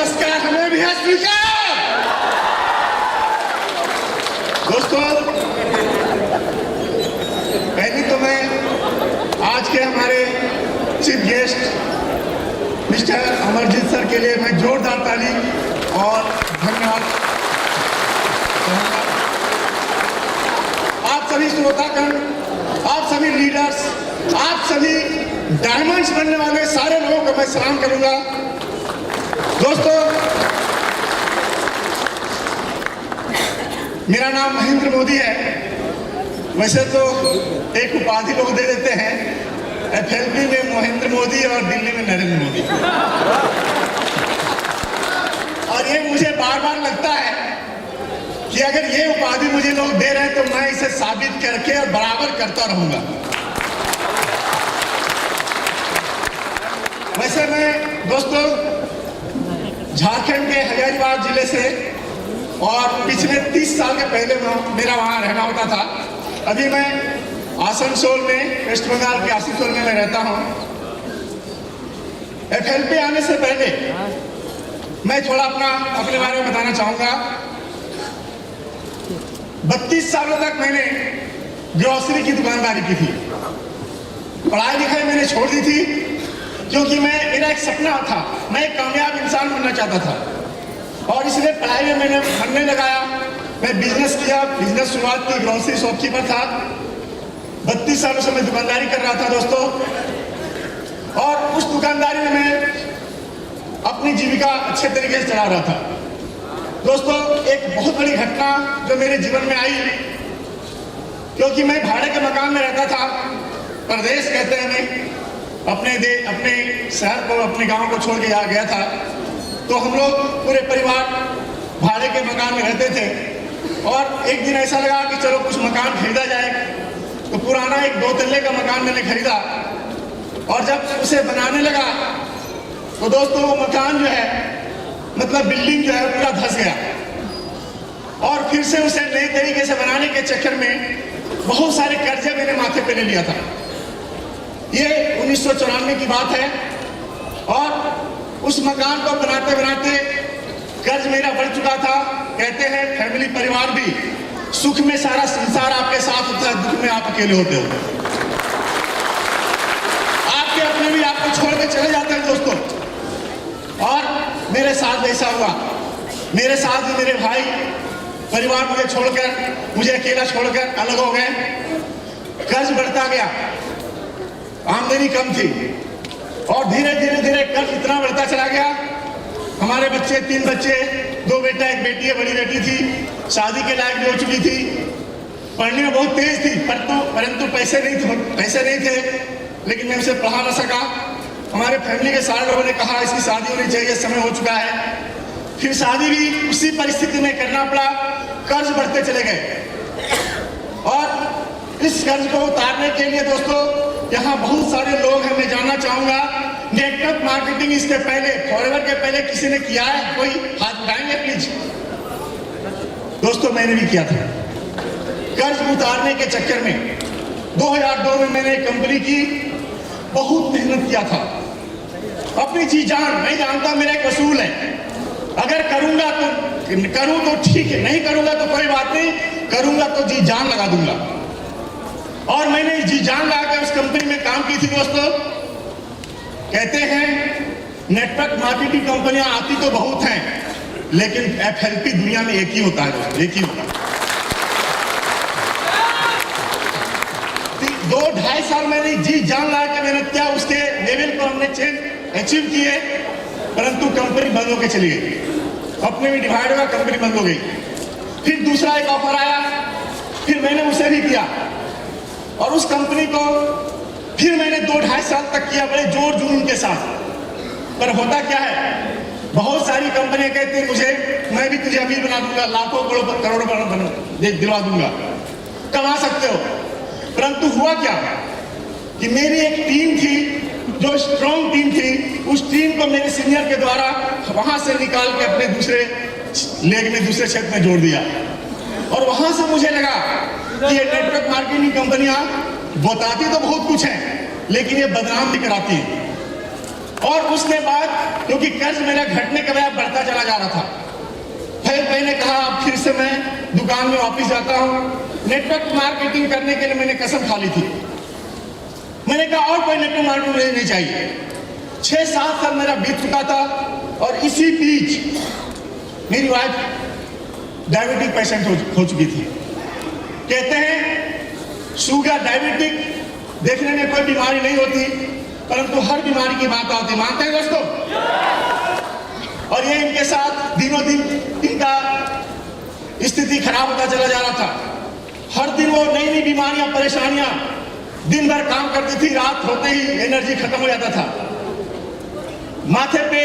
नमस्कार हमें भी है स्वीकार। दोस्तों, पहले तो मैं आज के हमारे chief guest mister Amarjeet sir के लिए मैं जोरदार ताली और धन्यवाद। आप सभी श्रोतागण, आप सभी लीडर्स, आप सभी डायमंड्स बनने वाले सारे लोगों को मैं सलाम करूंगा। दोस्तों, मेरा नाम महेंद्र मोदी है। वैसे तो एक उपाधि लोग दे देते हैं, FLP में महेंद्र मोदी और दिल्ली में नरेंद्र मोदी। और ये मुझे बार बार लगता है कि अगर ये उपाधि मुझे लोग दे रहे हैं तो मैं इसे साबित करके और बराबर करता रहूंगा। वैसे मैं दोस्तों झारखंड के हजारीबाग जिले से, और पिछले 30 साल के पहले मेरा वहाँ रहना होता था। अभी मैं आसनसोल में, वेस्ट बंगाल के आसनसोल में मैं रहता हूँ। FLP आने से पहले मैं थोड़ा अपने बारे में बताना चाहूँगा। 32 सालों तक मैंने ग्रोसरी की दुकानदारी की थी। पढ़ाई लिखाई मैंने छोड़ दी थी क्योंकि मेरा एक सपना था, मैं एक कामयाब इंसान बनना चाहता था और इसलिए पढ़ाई में मैंने मन नहीं लगाया। मैं बिजनेस किया, बिजनेस शुरुआत की, ग्रोसरी शॉपकीपर था। 32 सालों से मैं दुकानदारी कर रहा था दोस्तों, और उस दुकानदारी में मैं अपनी जीविका अच्छे तरीके से चला रहा था। दोस्तों, एक बहुत बड़ी घटना जो मेरे जीवन में आई, क्योंकि मैं भाड़े के मकान में रहता था, परदेश कहते हैं, मैं अपने शहर को, अपने गांव को छोड़ के आ गया था। तो हम लोग पूरे परिवार भाड़े के मकान में रहते थे, और एक दिन ऐसा लगा कि चलो कुछ मकान खरीदा जाए। तो पुराना एक 2 तल्ले का मकान मैंने खरीदा, और जब उसे बनाने लगा तो दोस्तों वो मकान जो है, मतलब बिल्डिंग जो है, पूरा धंस गया। और फिर से उसे नए तरीके से बनाने के चक्कर में बहुत सारे कर्जे मैंने माथे पे ले लिया था। ये 1994 की बात है, और उस मकान को बनाते बनाते कर्ज मेरा बढ़ चुका था। कहते हैं फैमिली, परिवार भी, सुख में सारा संसार आपके साथ होता है, दुख में आप अकेले होते हो। आपके अपने भी आपको छोड़ के चले जाते हैं दोस्तों। और मेरे साथ ऐसा हुआ। मेरे साथ भी मेरे भाई, परिवार मुझे छोड़कर, मुझे अकेला छोड़कर अलग हो गए। कर्ज बढ़ता गया, आमदनी कम थी, और धीरे धीरे कर्ज इतना बढ़ता चला गया। हमारे बच्चे, 3 बच्चे, 2 बेटा 1 बेटी है। बड़ी बेटी थी, शादी के लायक भी हो चुकी थी, पढ़ने में बहुत तेज थी, परंतु पैसे नहीं थे, लेकिन मैं उसे पढ़ा न सका। हमारे फैमिली के सारे लोगों ने कहा इसकी शादी होनी चाहिए, समय हो चुका है। फिर शादी भी उसी परिस्थिति में करना पड़ा, कर्ज बढ़ते चले गए। और इस कर्ज को उतारने के लिए दोस्तों यहाँ बहुत सारे लोग हैं। मैं जानना चाहूंगा, नेटवर्क मार्केटिंग इसके पहले, फॉरएवर के पहले किसी ने किया है? कोई हाथ उठाएंगे प्लीज। दोस्तों, मैंने भी किया था। कर्ज उतारने के चक्कर में 2002 में मैंने कंपनी की, बहुत मेहनत किया था, अपनी जी जान। नहीं जानता, मेरा एक असूल है, अगर करूंगा तो करूं तो ठीक है, नहीं करूंगा तो कोई बात नहीं, करूंगा तो जी जान लगा दूंगा। और मैंने जी जान लगा के उस कंपनी में काम की थी दोस्तों। कहते हैं नेटवर्क मार्केटिंग कंपनियां आती तो बहुत हैं, लेकिन FLP दुनिया में एक ही होता है दोस्तों, एक ही होता है। 2-2.5 साल मैंने जी जान लगा के मेहनत किया, उसके लेवल को हमने अचीव किए, परंतु कंपनी बंद होकर चली गई। अपने में डिवाइड हुआ, कंपनी बंद हो गई। फिर दूसरा एक ऑफर आया, फिर मैंने उसे भी किया, और उस कंपनी को फिर मैंने 2-2.5 साल तक किया, बड़े जोर जुनून के साथ। पर होता क्या है, बहुत सारी कंपनियां कहती हैं मुझे, मैं भी तुझे अमीर बना दूंगा, लाखों करोड़ों दिलवा दूंगा, कमा सकते हो। परंतु हुआ क्या कि मेरी एक टीम थी जो स्ट्रॉन्ग टीम थी, उस टीम को मेरे सीनियर के द्वारा वहां से निकाल के अपने दूसरे लेग में, दूसरे क्षेत्र में जोड़ दिया। और वहां से मुझे लगा कि ये नेटवर्क मार्केटिंग कंपनियां बताती तो बहुत कुछ है, लेकिन ये बदनाम भी कराती है। और उसके बाद क्योंकि कर्ज मेरा घटने के बजाय बढ़ता चला जा रहा था, फिर मैंने कहा फिर से मैं दुकान में वापस जाता हूँ। नेटवर्क मार्केटिंग करने के लिए मैंने कसम खा ली थी। मैंने कहा और कोई नेटवर्क मार्केटिंग नहीं चाहिए। 6-7 साल मेरा बीत चुका था और इसी बीच मेरी वाइफ डायबिटिक पेशेंट हो चुकी थी। कहते हैं शुगर डायबिटिक देखने में कोई बीमारी नहीं होती, परंतु हर बीमारी की माता होती। मानते हैं दोस्तों? और ये इनके साथ दिनों दिन इनका स्थिति खराब होता चला जा रहा था। हर दिन वो नई नई बीमारियां, परेशानियां, दिन भर काम करती थी, रात होते ही एनर्जी खत्म हो जाता था। माथे पे,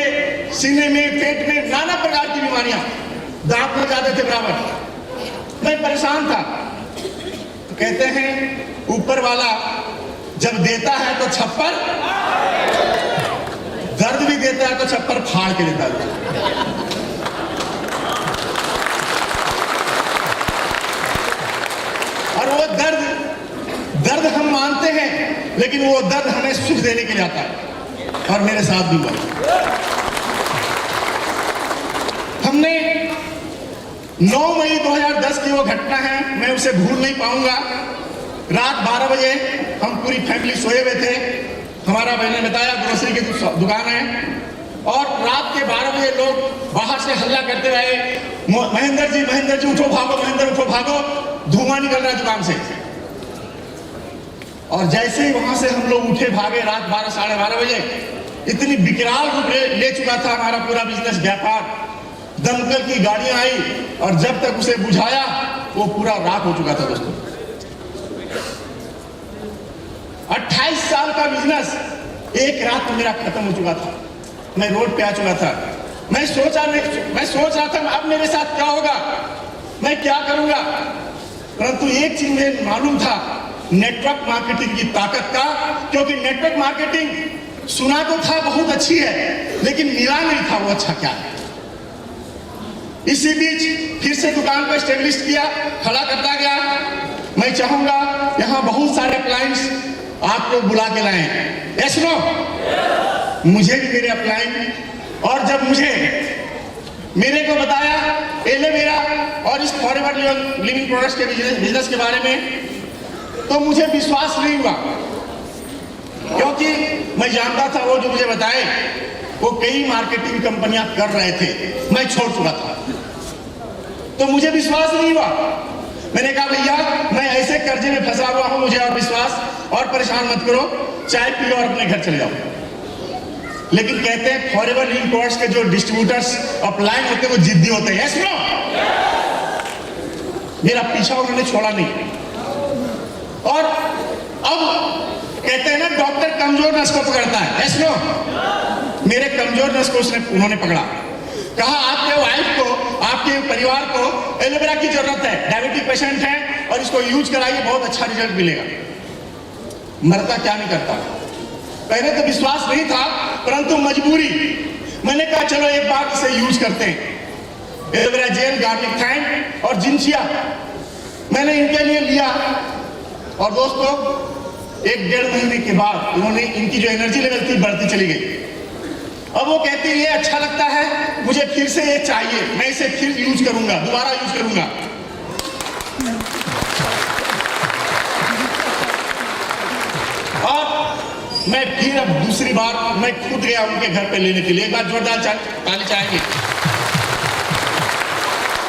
सीने में, पेट में नाना प्रकार की बीमारियां, दांत लग जाते थे बराबर। मैं परेशान था। तो कहते हैं ऊपर वाला जब देता है तो छप्पर, दर्द भी देता है तो छप्पर फाड़ के देता है। और वो दर्द हम मानते हैं, लेकिन वो दर्द हमें सुख देने के लिए आता है। और मेरे साथ भी हुआ। हमने 9 मई 2010 की वो घटना है, मैं उसे भूल नहीं पाऊंगा। रात 12 बजे हम पूरी फैमिली सोए हुए थे। हमारा, मैंने बताया, ग्रोसरी की दुकान है। और रात के 12 बजे लोग बाहर से हल्ला करते रहे, महेंद्र जी उठो भागो, महेंद्र उठो भागो, धुआं निकल रहा है दुकान से। और जैसे ही वहां से हम लोग उठे भागे, रात 12 साढ़े 12 बजे, इतनी विकराल रूप ले चुका था हमारा पूरा बिजनेस, व्यापार। दमकल की गाड़ियां आई और जब तक उसे बुझाया वो पूरा राख हो चुका था दोस्तों। 28 साल का बिजनेस एक रात में मेरा खत्म हो चुका था। मैं रोड पे आ चुका था। मैं सोच रहा था अब मेरे साथ क्या होगा, मैं क्या करूंगा। परंतु एक चीज मुझे मालूम था, नेटवर्क मार्केटिंग की ताकत का। क्योंकि नेटवर्क मार्केटिंग सुना तो था बहुत अच्छी है, लेकिन मिला नहीं था वो अच्छा क्या है। इसी बीच फिर से दुकान को एस्टेब्लिश किया, खड़ा करता गया। मैं चाहूंगा यहां बहुत सारे क्लाइंट्स आप लोग बुला के लाएं। Yes no? मुझे भी मेरे अपलाइन। और जब मेरे को बताया एलोवेरा और इस फॉरएवर लिविंग प्रोडक्ट्स के बिजनेस के बारे में, तो मुझे विश्वास नहीं हुआ। क्योंकि मैं जानता था वो जो मुझे बताए वो कई मार्केटिंग कंपनियां कर रहे थे, मैं छोड़ चुका था। तो मुझे विश्वास नहीं हुआ। मैंने कहा भैया मैं ऐसे कर्जे में फंसा हुआ हूं, मुझे और विश्वास और परेशान मत करो, चाय पियो और अपने घर चले जाओ। लेकिन कहते हैं फॉरएवर लिविंग प्रोडक्ट्स के जो डिस्ट्रीब्यूटर्स अपलाइन होते हैं वो जिद्दी होते हैं। Yes no? मेरा पीछा उन्होंने छोड़ा नहीं। और अब कहते हैं ना डॉक्टर कमजोर नस को पकड़ता है। Yes no? मेरे कमजोर नस को उन्होंने पकड़ा। कहा आपके वाइफ को, आपके परिवार को एलोवेरा की जरूरत है, डायबिटिक पेशेंट है और इसको यूज कराइए, बहुत अच्छा रिजल्ट मिलेगा। मरता क्या नहीं करता। पहले तो विश्वास नहीं था, परंतु मजबूरी। मैंने कहा चलो एक बार इसे यूज करते हैं। एलोवेरा जेल, गार्लिक थाइम और जिंसिया मैंने इनके लिए लिया। और दोस्तों 1-1.5 महीने के बाद उन्होंने, इनकी जो एनर्जी लेवल थी बढ़ती चली गई। अब वो कहती है ये अच्छा लगता है, मुझे फिर से ये चाहिए, मैं इसे फिर यूज करूंगा, दोबारा यूज करूंगा। और मैं फिर अब दूसरी बार मैं खुद गया उनके घर पे लेने के लिए। एक बार जोरदार ताली चाहेंगे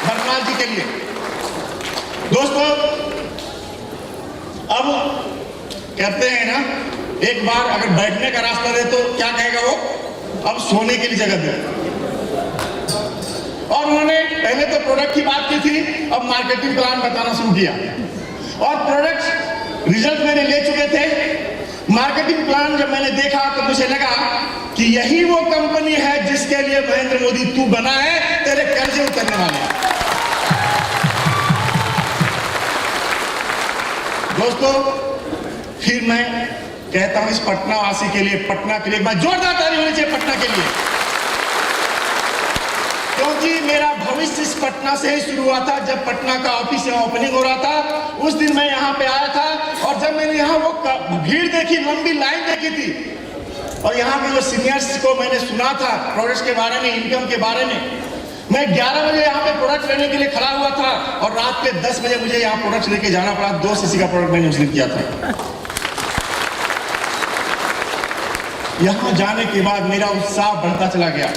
बरनाल जी के लिए। दोस्तों अब कहते हैं ना, एक बार अगर बैठने का रास्ता दे तो क्या कहेगा वो, अब सोने के लिए जगह दे। और उन्होंने पहले तो प्रोडक्ट की बात की थी, अब मार्केटिंग प्लान बताना शुरू किया। और प्रोडक्ट रिजल्ट मैंने ले चुके थे। मार्केटिंग प्लान जब मैंने देखा तो मुझे लगा कि यही वो कंपनी है जिसके लिए महेंद्र मोदी तू बना है, तेरे कर्जे उतरने वाले हैं। दोस्तों फिर मैं कहता हूं इस पटना वासी के लिए, पटना के लिए एक बार जोरदार ताली होनी चाहिए पटना के लिए। क्योंकि मेरा भविष्य इस पटना से ही शुरू हुआ था। जब पटना का ऑफिस यहाँ ओपनिंग हो रहा था, उस दिन मैं यहाँ पे आया था। और जब मैंने यहाँ वो भीड़ देखी, लंबी लाइन देखी थी, और यहाँ के जो सीनियर्स को मैंने सुना था प्रोडक्ट्स के बारे में, इनकम के बारे में, मैं 11 बजे यहाँ पे प्रोडक्ट लेने के लिए खड़ा हुआ था और रात के 10 बजे मुझे यहाँ प्रोडक्ट लेके जाना पड़ा। 2 सीसी का प्रोडक्ट मैंने उस दिन किया था। यहाँ जाने के बाद मेरा उत्साह बढ़ता चला गया।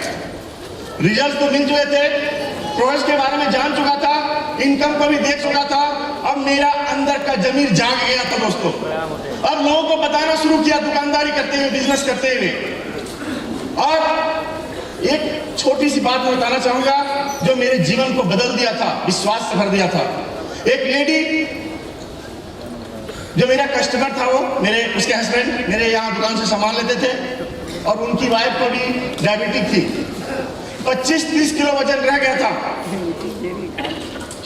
रिजल्ट तो मिल चुके थे, प्रोडक्ट्स के बारे में जान चुका था, इनकम को भी देख चुका था। अब मेरा अंदर का जमीर जाग गया था दोस्तों। अब लोगों को बताना शुरू किया, दुकानदारी करते हुए, बिजनेस करते हुए। और एक छोटी सी बात मैं बताना चाहूंगा जो मेरे जीवन को बदल दिया था, विश्वास से भर दिया था। एक लेडी जो मेरा कस्टमर था, वो उसके हस्बैंड मेरे यहाँ दुकान से सामान लेते थे और उनकी वाइफ को भी डायबिटिक थी। 25-30 किलो वजन रह गया था।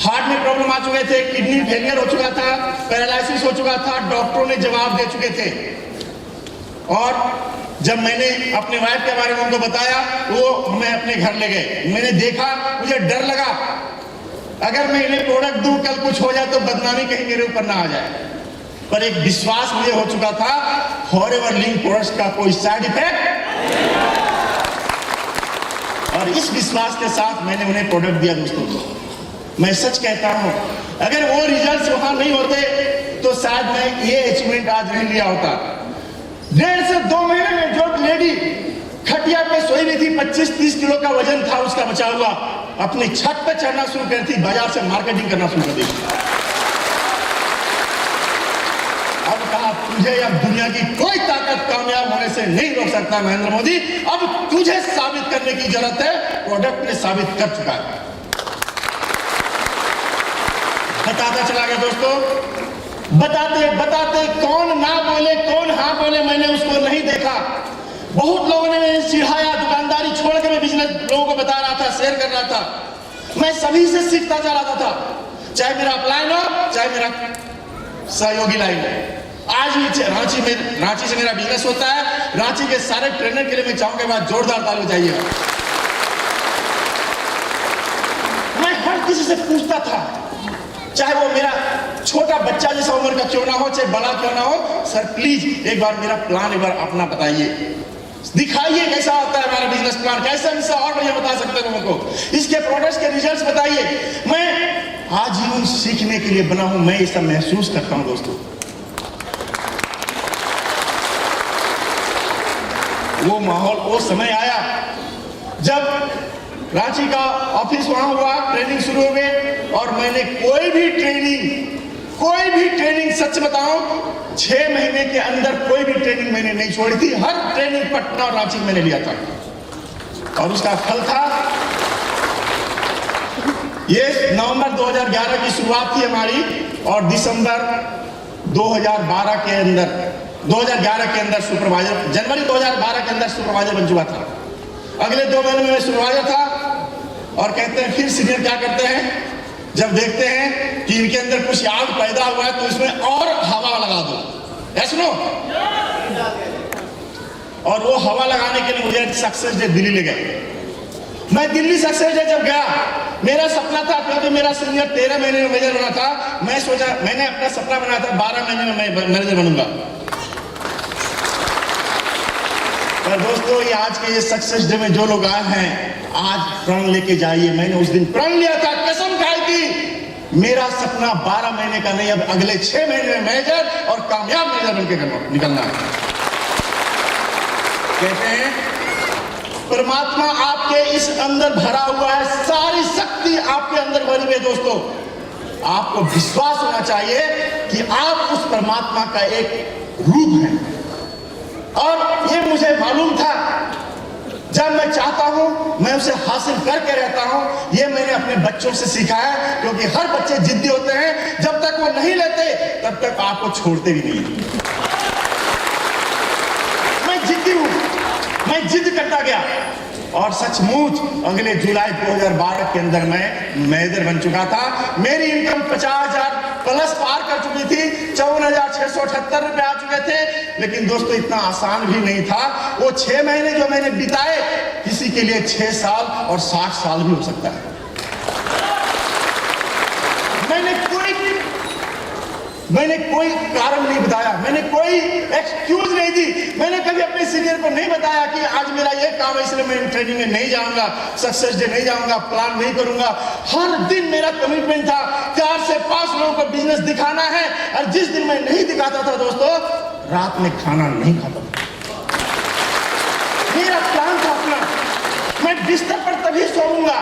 हार्ट में प्रॉब्लम आ चुके थे, किडनी फेलियर हो चुका था, पैरालिसिस हो चुका था, डॉक्टरों ने जवाब दे चुके थे। और जब मैंने अपने वाइफ के बारे में उनको बताया, वो मैं अपने घर ले गए। मैंने देखा, मुझे डर लगा अगर मैं इन्हें प्रोडक्ट दूं, कल कुछ हो जाए तो बदनामी कहीं मेरे ऊपर ना आ जाए। पर एक विश्वास मुझे हो चुका था, फॉरएवर लिंक प्रोडक्ट्स का कोई साइड इफेक्ट, और इस विश्वास के साथ मैंने उन्हें प्रोडक्ट दिया दोस्तों। मैं सच कहता हूं, अगर वो रिजल्ट्स वहां नहीं होते तो शायद मैं ये अचीवमेंट आज नहीं लिया होता। 1.5 से 2 महीने में जो लेडी खटिया पे सोई हुई थी, 25-30 किलो का वजन था उसका बचा हुआ, अपनी छत पे चढ़ना शुरू कर दी, बाजार से मार्केटिंग करना शुरू कर दी। अब कहा, तुझे अब दुनिया की कोई ताकत कामयाब होने से नहीं रोक सकता नरेंद्र मोदी। अब तुझे साबित करने की जरूरत है। प्रोडक्ट ने साबित कर चुका है। बताता चला गया दोस्तों, बताते बताते कौन ना बोले, कौन हाँ बोले, मैंने उसको नहीं देखा। बहुत लोगों ने मुझे चिढ़ाया, दुकानदारी छोड़ के मैं बिजनेस लोगों को बता रहा था, शेयर कर रहा था। मैं सभी से सीखता जा रहा था, चाहे मेरा अपलाइन हो, चाहे मेरा सहयोगी लाइन हो। आज भी रांची से मेरा बिजनेस होता है। रांची के सारे ट्रेनर के लिए मैं चाहूंगा बात जोरदार ताली बजाइएगा। मैं हर किसी से पूछता था, चाहे वो मेरा छोटा बच्चा जैसा उम्र का क्यों ना हो, चाहे बड़ा क्यों ना हो, सर प्लीज एक बार मेरा प्लान एक बार अपना बताइए, दिखाइए कैसा होता है हमारा बिजनेस प्लान, कैसे इससे और बढ़िया बता सकते हैं लोगों को, इसके प्रोडक्ट्स के रिजल्ट्स बताइए। मैं आजीवन सीखने के लिए बना हूं, मैं ये सब महसूस करता हूं दोस्तों। वो माहौल, वो समय आया जब रांची का ऑफिस वहां हुआ, ट्रेनिंग शुरू हो गई और मैंने कोई भी ट्रेनिंग सच बताऊं 6 महीने के अंदर कोई भी ट्रेनिंग मैंने नहीं छोड़ी थी। हर ट्रेनिंग पटना और रांची मैंने लिया था और उसका फल था ये। नवंबर 2011 की शुरुआत थी हमारी और दिसंबर 2012 के अंदर 2011 के अंदर सुपरवाइजर, जनवरी 2012 के अंदर सुपरवाइजर बन चुका था। अगले 2 महीने में मैं सुपरवाइजर था और कहते हैं फिर सीनियर क्या करते हैं, जब देखते हैं कि इनके अंदर कुछ आग पैदा हुआ है तो इसमें और हवा लगा दो, ऐसा नो। और वो हवा लगाने के लिए मुझे सक्सेस डे दिल्ली ले गए। मैं दिल्ली सक्सेस डे जब गया, मेरा सपना था, क्योंकि मेरा सीनियर 13 महीने में मैनेजर बना था, मैं सोचा, मैंने अपना सपना बनाया था 12 महीने में मैं मैनेजर बनूंगा। पर दोस्तों, ये आज के ये सक्सेस डे में जो लोग आए हैं, आज प्रण लेके जाइए। मैंने उस दिन प्रण लिया था, कसम खाई थी, मेरा सपना 12 महीने का नहीं, अब अगले 6 महीने में मैनेजर और कामयाब मैनेजर बनकर निकलना है। कहते हैं परमात्मा आपके इस अंदर भरा हुआ है, सारी शक्ति आपके अंदर भरी हुई है। दोस्तों, आपको विश्वास होना चाहिए कि आप उस परमात्मा का एक रूप हैं और ये मुझे मालूम था। जब मैं चाहता हूं मैं उसे हासिल करके रहता हूं। ये मैंने अपने बच्चों से सीखा है, क्योंकि हर बच्चे जिद्दी होते हैं, जब तक वो नहीं लेते तब तक आपको छोड़ते भी नहीं। मैं जिद्दी हूं, मैं जिद करता गया और सचमुच अगले जुलाई 2012 के अंदर मैं मैनेजर बन चुका था। मेरी इनकम 50,000 प्लस पार कर चुकी थी, 54,678 रुपए आ चुके थे। लेकिन दोस्तों, इतना आसान भी नहीं था। वो 6 महीने जो मैंने बिताए, किसी के लिए 6 साल और 60 साल भी हो सकता है। मैंने मैंने कोई कारण नहीं बताया, मैंने कोई एक्सक्यूज नहीं दी। मैंने कभी अपने सीनियर को नहीं बताया कि आज मेरा ये काम है इसलिए मैं ट्रेनिंग में नहीं जाऊंगा, सक्सेस डे नहीं जाऊंगा, प्लान नहीं करूंगा। हर दिन मेरा कमिटमेंट था 4 से 5 लोगों को बिजनेस दिखाना है, और जिस दिन मैं नहीं दिखाता था दोस्तों, रात में खाना नहीं खाता था। मेरा प्लान था अपना, मैं बिस्तर पर तभी सोऊंगा,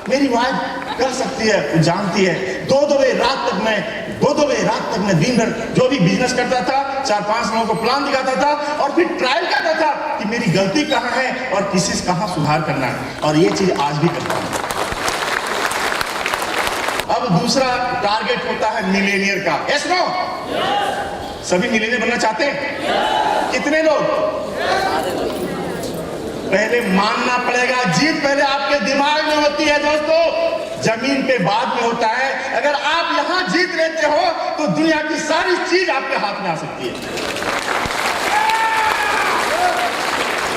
मेरी वाइफ कर सकती है, वो जानती है। 2-2 बजे रात तक मैं दिन भर जो भी बिजनेस करता था, 4-5 लोगों को प्लान दिखाता था, और फिर ट्रायल करता था कि मेरी गलती कहाँ है और किसी से कहाँ सुधार करना है, और ये चीज आज भी करता हूं। अब दूसरा टारगेट होता है मिलेनियर का। Yes no? सभी मिलेनियर बनना चाहते हैं? कितने लोग? पहले मानना पड़ेगा, जीत पहले आपके दिमाग में होती है दोस्तों, जमीन पे बाद में होता है। अगर आप यहां जीत लेते हो तो दुनिया की सारी चीज आपके हाथ में आ सकती है।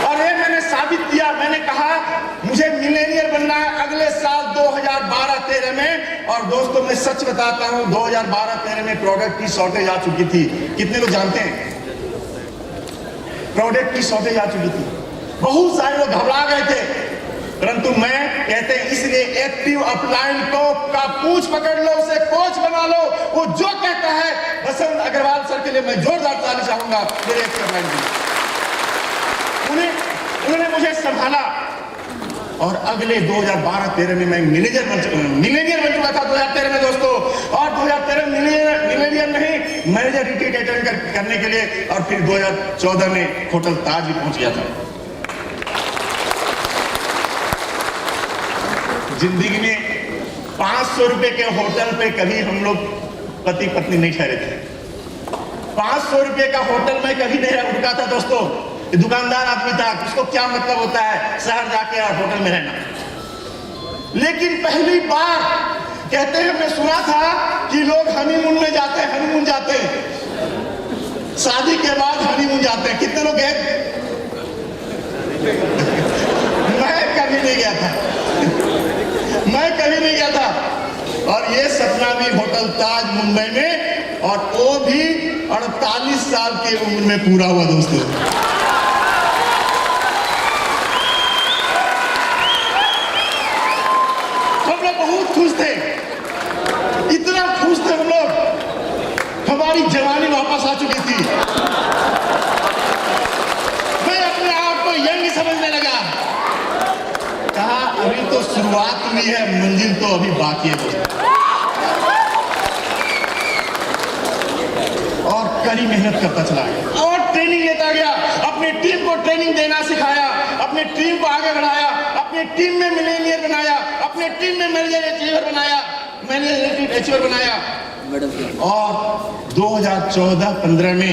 और ये मैंने साबित किया। मैंने कहा मुझे मिलेनियर बनना है अगले साल 2012-13 में। और दोस्तों मैं सच बताता हूं, 2012-13 में प्रोडक्ट की शॉर्टेज आ चुकी थी। कितने लोग जानते हैं? प्रोडक्ट की शॉर्टेज आ चुकी थी, बहुत सारे लोग घबरा गए थे, परंतु मैं कहते हैं इसलिए एक्टिव अपलाइन को का पूछ पकड़ लो, उसे कोच बना लो। वो जो कहता है, बसंत अग्रवाल सर के लिए मैं जोरदार ताली चाहूंगा, मेरे एक्टिव अपलाइन की। उन्होंने मुझे संभाला, और अगले 2012-13 में मैं मिलेनियर बन चुका था 2013 में दोस्तों। और 2013 मिलेनियर नहीं, मैनेजर रिट्रीट अटेंड करने के लिए, और फिर 2014 में होटल ताज भी पहुंच गया था। जिंदगी में 500 रुपए के होटल पे कभी हम लोग पति पत्नी नहीं ठहरे थे। 500 रुपए का होटल में कभी नहीं रुका था दोस्तों। दुकानदार आदमी था, उसको क्या मतलब होता है शहर जाके और होटल में रहना। लेकिन पहली बार कहते हैं, हमने सुना था कि लोग हनीमून में जाते हैं, हनीमून जाते हैं, शादी के बाद हनीमून जाते हैं। कितने लोग गए? मैं कभी नहीं गया था, मैं कभी नहीं गया था। और ये सपना भी होटल ताज मुंबई में, और वो भी 48 साल की उम्र में पूरा हुआ दोस्तों। हम लोग बहुत खुश थे, इतना खुश थे हम लोग, हमारी जवानी वापस आ चुकी थी। मैं अपने आप को यंग समझने लगा। कहा अभी तो शुरुआत हुई है, मंजिल तो अभी बाकी है। और कड़ी मेहनत करता चला गया, और ट्रेनिंग लेता गया, अपनी टीम को ट्रेनिंग देना सिखाया, अपनी टीम को आगे बढ़ाया, अपनी टीम में मिलेनियर बनाया, अपने टीम में मैनेजर अचीवर बनाया, मैनेजर अचीवर बनाया। और 2014-15 में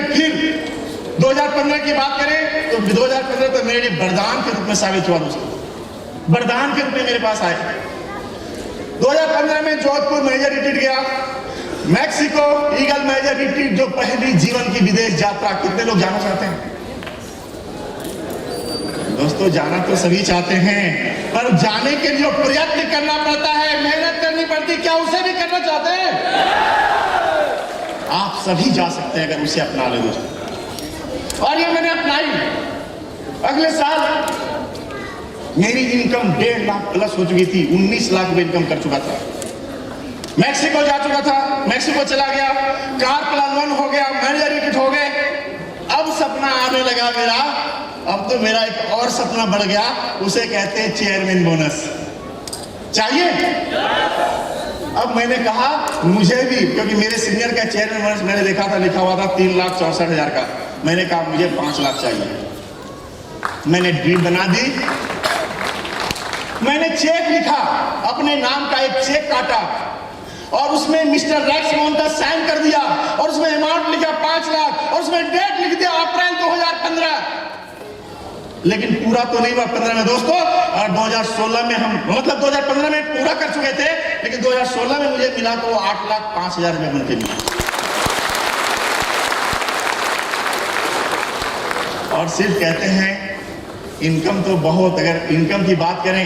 फिर 2015 की बात करें तो 2015 तो मेरे लिए वरदान के रूप में साबित हुआ दोस्तों। वरदान के रूप में मेरे पास आए। 2015 में जोधपुर मैनेजर रिट्रीट गया, मैक्सिको ईगल मैनेजर रिट्रीट, जो पहली जीवन की विदेश यात्रा। कितने लोग जाना चाहते हैं दोस्तों? जाना तो सभी चाहते हैं, पर जाने के लिए प्रयत्न करना पड़ता है, मेहनत करनी पड़ती। क्या उसे भी करना चाहते हैं? आप सभी जा सकते हैं अगर उसे अपना ले दोस्तों। और ये मैंने अपनाई। अगले साल मेरी इनकम 1.5 लाख प्लस हो चुकी थी, 19 लाख रुपए इनकम कर चुका था। मैक्सिको जा चुका था, मैक्सिको चला गया, कार प्लान 1 हो गया, मैनेजर रिट्रीट हो गए। अब सपना आने लगा मेरा, अब तो मेरा एक और सपना बढ़ गया, उसे कहते हैं चेयरमैन बोनस। चाहिए? अब मैंने कहा मुझे भी, क्योंकि मेरे सीनियर का चेयरमैन बोनस मैंने देखा था, लिखा हुआ था 3,64,000 का। मैंने कहा मुझे 5 लाख चाहिए। मैंने ड्रीम बना दी, मैंने चेक लिखा, अपने नाम का एक चेक काटा, और उसमें मिस्टर रैक्स मोहन का साइन कर दिया, और उसमें अमाउंट लिखा 5 लाख, और उसमें डेट लिख दिया अप्रैल 2015। लेकिन पूरा तो नहीं हुआ 15 में दोस्तों, और 2016 में हम, मतलब 2015 में पूरा कर चुके थे, लेकिन 2016 में मुझे मिला तो 8,05,000 रुपए बन के मिला। और सिर्फ कहते हैं इनकम तो बहुत, अगर इनकम की बात करें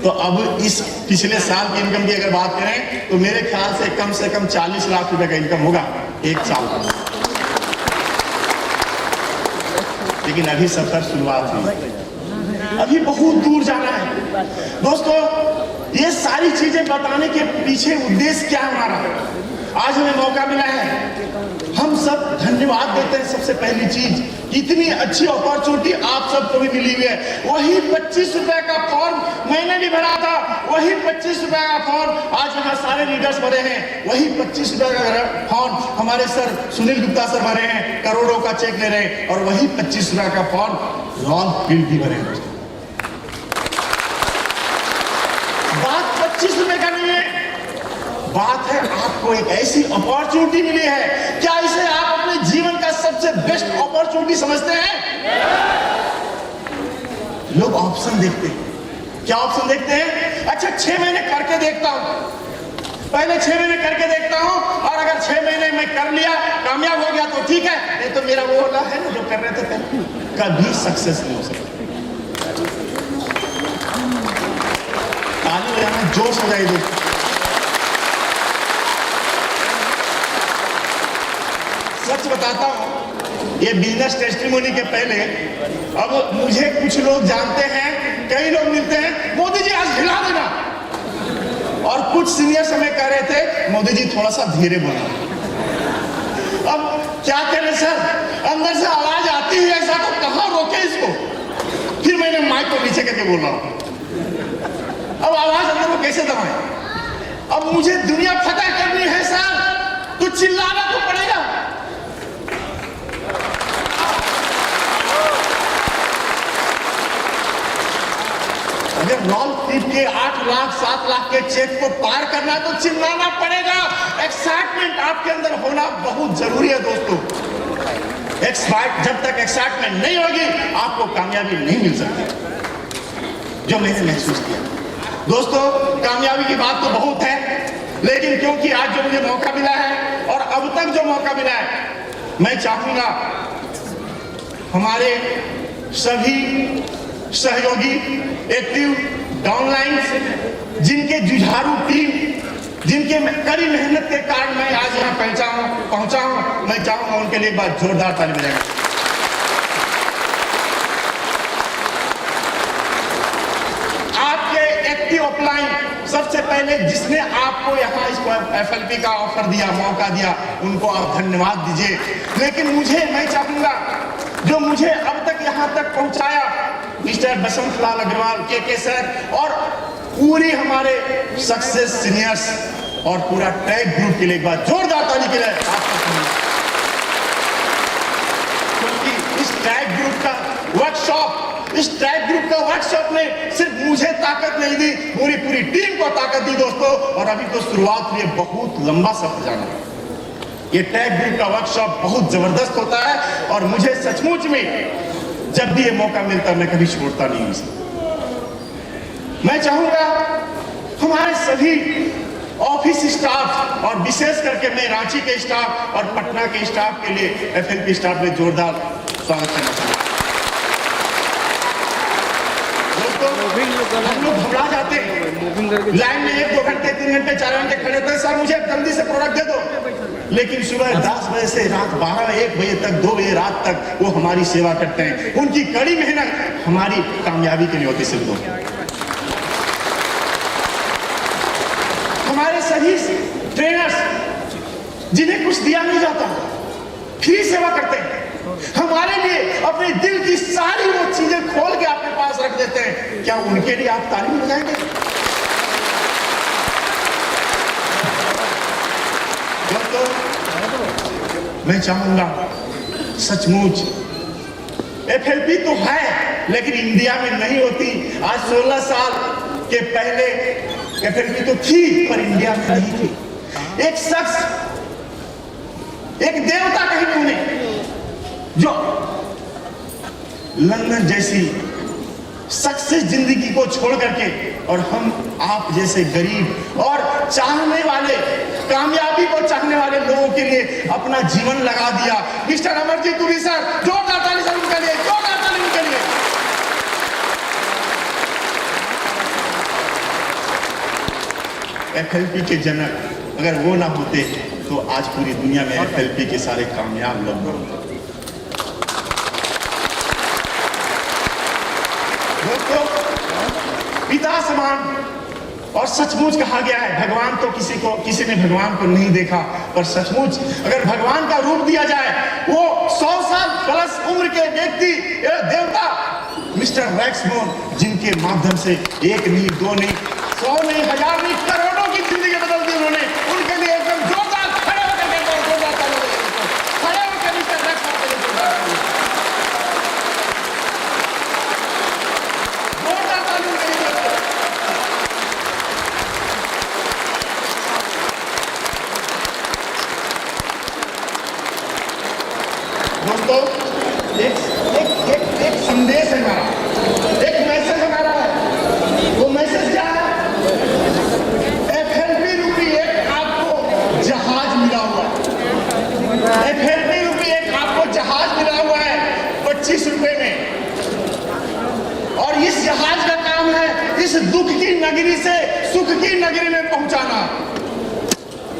तो अब इस पिछले साल की इनकम की अगर बात करें तो मेरे ख्याल से कम 40 लाख रुपए का इनकम होगा एक साल का। लेकिन अभी सफर शुरुआत हुई, अभी बहुत दूर जाना है दोस्तों। ये सारी चीजें बताने के पीछे उद्देश्य क्या हमारा, आज हमें मौका मिला है, हम सब धन्यवाद देते हैं। सबसे पहली चीज, इतनी अच्छी अपॉर्चुनिटी आप सबको भी मिली हुई है। वही 25 रुपए का फॉर्म मैंने भी भरा था, वही 25 रुपए का फॉर्म आज यहाँ सारे लीडर्स भरे हैं, वही 25 रुपए का फॉर्म हमारे सर सुनील गुप्ता सर भरे हैं, करोड़ों का चेक ले रहे हैं, और वही 25 रुपए का फॉर्म रॉल फील्ड भी भरे हैं। बात 25 रुपए का नहीं है, बात है आपको एक ऐसी अपॉर्चुनिटी मिली है। क्या इसे आप अपने जीवन का सबसे बेस्ट अपॉर्चुनिटी समझते हैं? लोग ऑप्शन देखते हैं, क्या ऑप्शन देखते हैं? अच्छा 6 महीने करके देखता हूं, पहले 6 महीने करके देखता हूं, और अगर 6 महीने में कर लिया, कामयाब हो गया तो ठीक है, नहीं तो मेरा वो वाला है ना जो कर रहे थे पहले, कभी सक्सेस नहीं हो सकता। ताली बजाना, जोश हो जाए दोस्तों। सच बताता हूं, ये बिजनेस टेस्टिमोनी के पहले अब मुझे कुछ लोग जानते हैं, कई लोग मिलते हैं, मोदी जी आज हिला देना, और कुछ सीनियर्स हमें कह रहे थे मोदी जी थोड़ा सा धीरे बोला। अब क्या करें सर, अंदर से आवाज आती है ऐसा, तो कहां रोके इसको? फिर मैंने माइक को नीचे करके बोल रहा हूं, अब आवाज अंदर को कैसे दबाएं? अब मुझे दुनिया फतह करनी है सर, तो चिल्लाना तो पड़ेगा। अगर रॉल फील्ड के 8 लाख 7 लाख के चेक को पार करना है तो चिल्लाना पड़ेगा। एक्साइटमेंट आपके अंदर होना बहुत जरूरी है दोस्तों। जब तक एक्साइटमेंट नहीं होगी आपको कामयाबी नहीं मिल सकती, जो मैंने महसूस किया दोस्तों। कामयाबी की बात तो बहुत है, लेकिन क्योंकि आज जो मुझे मौका मिला है और अब तक जो मौका मिला है, मैं चाहूंगा हमारे सभी सहयोगी, एक्टिव डाउनलाइन, जिनके जुझारू टीम, जिनके कड़ी मेहनत के कारण मैं आज यहाँ पहुंचा हूं, मैं चाहूंगा उनके लिए एक बार जोरदार ताली बजाएं। आपके एक्टिव अपलाइन, सबसे पहले जिसने आपको यहाँ इसको FLP का ऑफर दिया, मौका दिया, उनको आप धन्यवाद दीजिए। लेकिन मैं चाहूंगा जो मुझे अब तक यहाँ तक पहुंचाया, मिस्टर बसंत लाल अग्रवाल, के सर, और पूरी हमारे सक्सेस सीनियर्स और पूरा टैग ग्रुप के लिए एक बार जोरदार ताली के लिए क्योंकि इस टैग ग्रुप का वर्कशॉप ने सिर्फ मुझे ताकत नहीं दी, पूरी टीम को ताकत दी दोस्तों। और अभी तो शुरुआत हुई है, बहुत लंबा सफर जाना है। ये टैग ग्रुप का वर्कशॉप बहुत जबरदस्त होता है, और मुझे सचमुच में जब भी ये मौका मिलता मैं कभी छोड़ता नहीं हूं। मैं चाहूंगा हमारे सभी ऑफिस स्टाफ, और विशेष करके मैं रांची के स्टाफ और पटना के स्टाफ के लिए FLP स्टाफ में जोरदार स्वागत करना चाहूंगा। दोस्तों हम लोग घबरा जाते हैं, लाइन में 1-2 घंटे 3 घंटे 4 घंटे खड़े थे, सर मुझे जल्दी से प्रोडक्ट दे दो। लेकिन सुबह 10 बजे से रात 12-1 बजे तक, 2 बजे रात तक वो हमारी सेवा करते हैं। उनकी कड़ी मेहनत हमारी कामयाबी के लिए होती सिर्फ दोस्तों। हमारे सभी ट्रेनर्स, जिन्हें कुछ दिया नहीं जाता, फ्री सेवा करते हैं, हमारे लिए अपने दिल की सारी वो चीजें खोल के आपके पास रख देते हैं। क्या उनके लिए आप ताली बजाएंगे? दोस्तों मैं चाहूंगा सचमुच FLP तो है, लेकिन इंडिया में नहीं होती। आज 16 साल के पहले FLP तो थी, पर इंडिया में नहीं थी। एक शख्स, एक देवता कहीं उन्हें, जो लंदन जैसी सक्सेस जिंदगी को छोड़ करके, और हम आप जैसे गरीब और चाहने वाले, कामयाबी को चाहने वाले लोगों के लिए अपना जीवन लगा दिया। मिस्टर अमरजीत तुरी सर, जोरदार ताली सर उनके लिए, जोरदार ताली उनके लिए। FLP के जनक, अगर वो ना होते तो आज पूरी दुनिया में FLP के सारे कामयाब लोग होते। दोस्तों, पिता समान और सचमुच कहा गया है, भगवान तो किसी ने भगवान को नहीं देखा, पर सचमुच अगर भगवान का रूप दिया जाए, वो 100 साल प्लस उम्र के व्यक्ति, देवता मिस्टर रैक्समोन, जिनके माध्यम से एक नहीं, दो नहीं, 100 नहीं, 1000 नहीं, करोड़ों की जिंदगी बदल दी उन्होंने। उनके लिए एकदम जोरदार खड़े होकर मिस्टर रैक्समोन जोरदार ताली बजाइए। दोस्तों, एक संदेश है हमारा, एक मैसेज हमारा है। वो मैसेज क्या है? FLP रूपी एक आपको जहाज मिला हुआ है। FLP रूपी एक आपको जहाज मिला हुआ है 25 रुपए में, और इस जहाज का काम है इस दुख की नगरी से सुख की नगरी में पहुंचाना।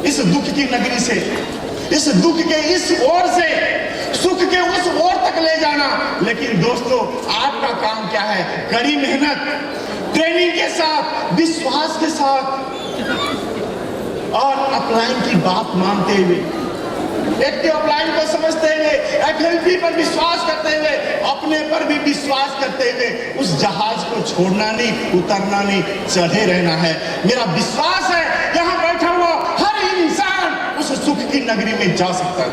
इस दुख की नगरी से, इस दुख के इस ओर से सुख के उस ओर तक ले जाना। लेकिन दोस्तों, आपका काम क्या है? कड़ी मेहनत, ट्रेनिंग के साथ, विश्वास के साथ और अपलाइन की बात मानते हुए, एक्टिव अपलाइन को समझते हुए, FLP पर विश्वास करते हुए, अपने पर भी विश्वास करते हुए उस जहाज को छोड़ना नहीं, उतरना नहीं, चढ़े रहना है। मेरा विश्वास है यहाँ बैठा हुआ हर इंसान उस सुख की नगरी में जा सकता है,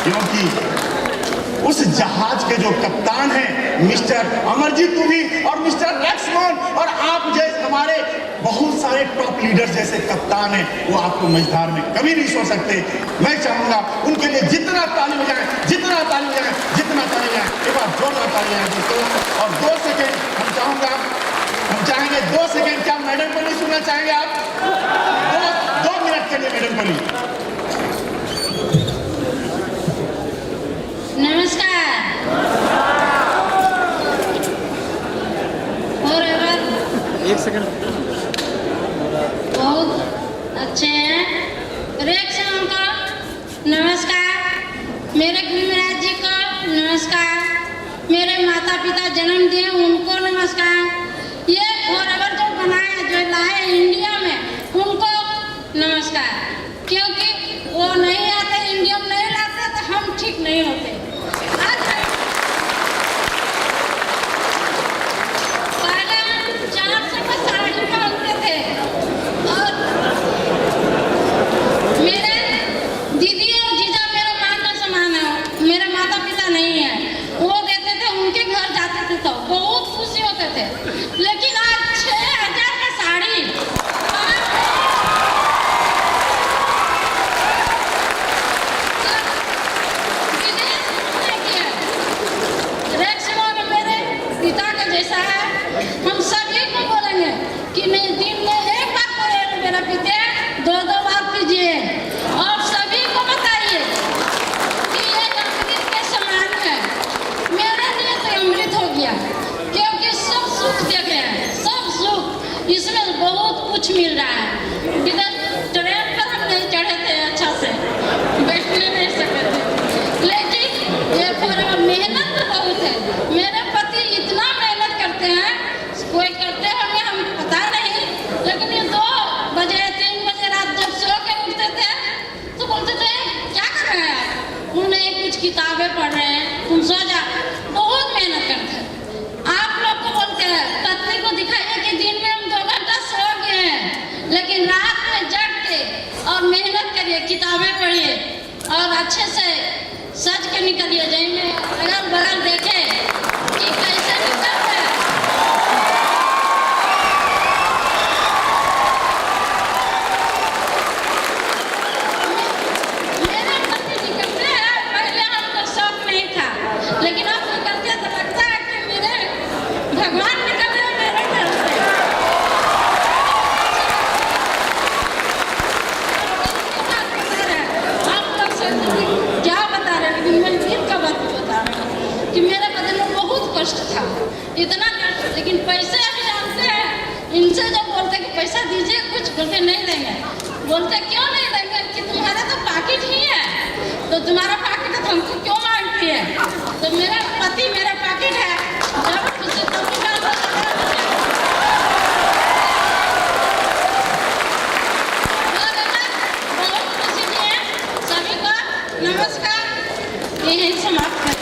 क्योंकि उस जहाज के जो कप्तान हैं मिस्टर अमरजीत तुभी और मिस्टर रैक्समोन, और आप जैसे हमारे बहुत सारे टॉप लीडर जैसे कप्तान हैं, वो आपको मझधार में कभी नहीं छोड़ सकते। मैं चाहूंगा उनके लिए जितना ताली बजाएं, जितना ताली बजाएं, जितना ताली बजाएं, एक बार जोरदार ताली बजाएं दोस्तों। और 2 सेकेंड हम चाहेंगे 2 सेकेंड, क्या मैडम को नहीं सुनना चाहेंगे आप? 2 मिनट के लिए मैडम को नहीं। नमस्कार। और एक सेकंड, बहुत अच्छे हैं। रैक्समोन को नमस्कार, मेरे गुरुराज जी को नमस्कार, मेरे माता पिता जन्म दिए उनको नमस्कार, ये फॉरएवर जो बनाए जो लाए इंडिया में उनको नमस्कार, क्योंकि वो नहीं आते, इंडिया में नहीं लाते तो हम ठीक नहीं होते। लेकिन आज 6000 का साड़ी विदेश में किया। रैक्समोन मेरे पिता का जैसा है। हम सभी को बोलेंगे कि नहीं, दिन में एक बार करें मेरा पिता, 2-2 बार कीजिए, और सभी को बताइए कि ये अमृत के समान है। मेरे लिए तो अमृत हो गया, क्योंकि सब सुख देख रहे हैं, सब सुख, इसमें बहुत कुछ मिल रहा है। इधर ट्रेन पर हम नहीं चढ़े थे, अच्छा से बैठने नहीं सके थे, लेकिन ये फॉरएवर मेहनत तो बहुत है। मेरे पति इतना मेहनत करते हैं, कोई करते होंगे हम पता नहीं, लेकिन ये 2 बजे 3 बजे रात जब सो के उठते थे तो बोलते थे क्या कर रहे हैं? उन्हें कुछ किताबें पढ़ रहे हैं, तुम सो जा। बहुत मेहनत करते हैं। आप लोग को बोलते हैं, पत्नी को दिखाइए कि दिन में हम 2 घंटा सो गए हैं, लेकिन रात में जग के और मेहनत करिए, किताबें पढ़िए और अच्छे से सज के निकलिए। जय में अगल बगल देखे कि कैसे निकल रहे हैं। मेरे पति निकलते हैं, पहले हमको शौक नहीं था, लेकिन अब निकलते तो लगता है कि मेरे भगवान निकल रहे मेरे घर से। आप लोग से क्या बता रहे, लेकिन मैं दिल का बात बता रही हूँ कि मेरे बदन में बहुत कष्ट था, इतना कष्ट लेकिन पैसे अभी जानते हैं, इनसे जब बोलते कि पैसा दीजिए कुछ, बोलते नहीं देंगे। बोलते क्यों नहीं देंगे कि तुम्हारा तो पाकिट ही है, तो तुम्हारा पाकिट है तो हमको क्यों मांगती है? तो मेरा पति मेरा पाकिट है, जब खुशी तो निकाल दो। बहुत खुशी है। सभी को नमस्कार, यही समाप्त कर